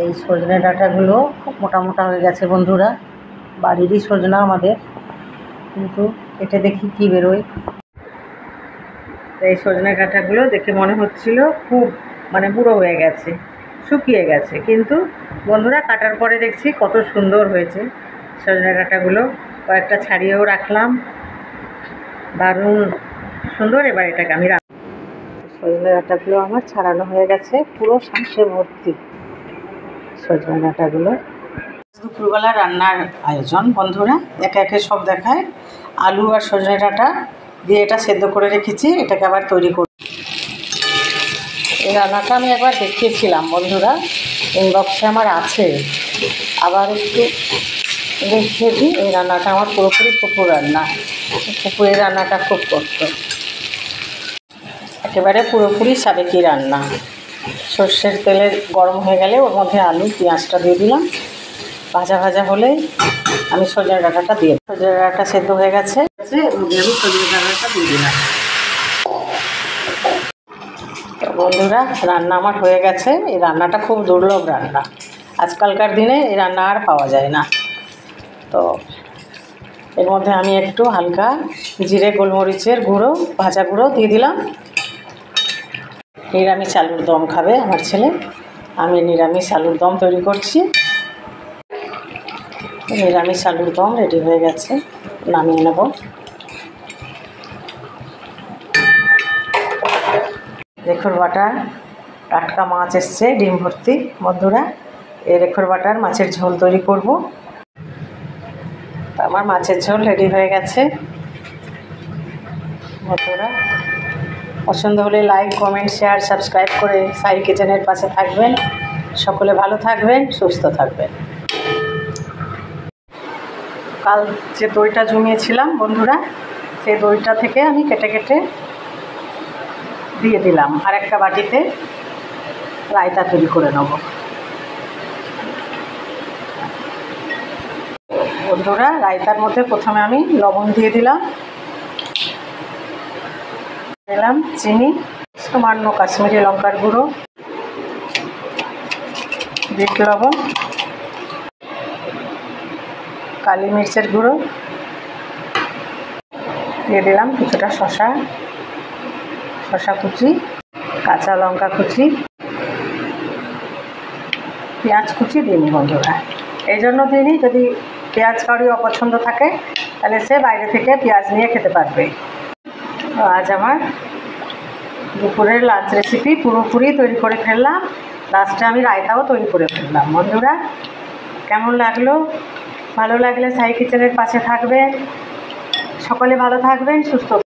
এই সজনে ডাঁটাগুলো খুব মোটা মোটা হয়ে গেছে বন্ধুরা, বাড়িরই সজনা আমাদের, কিন্তু কেটে দেখি কি বেরোয়। এই সজনে ডাঁটাগুলো দেখে মনে হচ্ছিল খুব বুড়ো হয়ে গেছে, শুকিয়ে গেছে, কিন্তু বন্ধুরা কাটার পরে দেখছি কত সুন্দর হয়েছে সজনে ডাঁটাগুলো। কয়েকটা ছাড়িয়েও রাখলাম, দারুণ সুন্দর। এবার এটাকে আমি সজনে ডাঁটাগুলো আমার ছাড়ানো হয়ে গেছে, পুরো শাঁসে ভর্তি সজনে ডাঁটাগুলো। দুপুরবেলা রান্নার আয়োজন বন্ধুরা, একে একে সব দেখায়। আলু আর সজনে ডাঁটা দিয়ে এটা সেদ্ধ করে রেখেছি, এটাকে আবার তৈরি করব। এই রান্নাটা আমি একবার দেখিয়েছিলাম বন্ধুরা, ইনবক্সে আমার আছে, আবার একটু দেখিয়ে দিই। এই রান্নাটা আমার পুরোপুরি পুকুর রান্না, পুকুরের রান্নাটা খুব করতো, একেবারে পুরোপুরি সাবেকি রান্না। সর্ষের তেলে গরম হয়ে গেলে ওর মধ্যে আলু পেঁয়াজটা দিয়ে দিলাম, ভাজা ভাজা হলেই আমি সজনে ডাঁটাটা দিয়ে দিই। সজনে ডাঁটা সেদ্ধ হয়ে গেছে, আমি সজনে ডাঁটাটা দিয়ে দিলাম। বন্ধুরা রান্না আমার হয়ে গেছে। এই রান্নাটা খুব দুর্লভ রান্না, আজকালকার দিনে এই রান্না আর পাওয়া যায় না। তো এর মধ্যে আমি একটু হালকা জিরে গোলমরিচের গুঁড়ো, ভাজা গুঁড়ো দিয়ে দিলাম। নিরামিষ আলুর দম খাবে আমার ছেলে, আমি নিরামিষ আলুর দম তৈরি করছি। নিরামিষ আলুর দম রেডি হয়ে গেছে, নামিয়ে নেব। রেখর বাটার টাটকা মাছ এসছে ডিম ভর্তি বন্ধুরা, এই রেখর বাটার মাছের ঝোল তৈরি করব। আমার মাছের ঝোল রেডি হয়ে গেছে বন্ধুরা। পছন্দ হলে লাইক, কমেন্ট, শেয়ার, সাবস্ক্রাইব করে সাই কিচেনের পাশে থাকবেন। সকলে ভালো থাকবেন, সুস্থ থাকবেন। কাল যে দইটা জমিয়েছিলাম বন্ধুরা, সেই দইটা থেকে আমি কেটে কেটে দিয়ে দিলাম আর একটা বাটিতে। রায়তা তৈরি করে নেব বন্ধুরা। রায়তার মধ্যে প্রথমে আমি লবণ দিয়ে দিলাম, চিনি, সামান্য কাশ্মীরি লঙ্কার গুঁড়ো, বিট লবণ, কালি মির্চের গুঁড়ো, দিয়ে দিলাম কিছুটা শসা কুচি, কাঁচা লঙ্কা কুচি, পেঁয়াজ কুচি দিইনি বন্ধুরা। এই জন্য দিইনি, যদি পেঁয়াজ কারি অপছন্দ থাকে তাহলে সে বাইরে থেকে পেঁয়াজ নিয়ে খেতে পারবে। আজ আমার দুপুরের লাঞ্চ রেসিপি পুরোপুরি তৈরি করে ফেললাম, লাস্টে আমি রায়তাও তৈরি করে ফেললাম বন্ধুরা। কেমন লাগলো? ভালো লাগলে সাই কিচেনের পাশে থাকবেন। সকলে ভালো থাকবেন, সুস্থ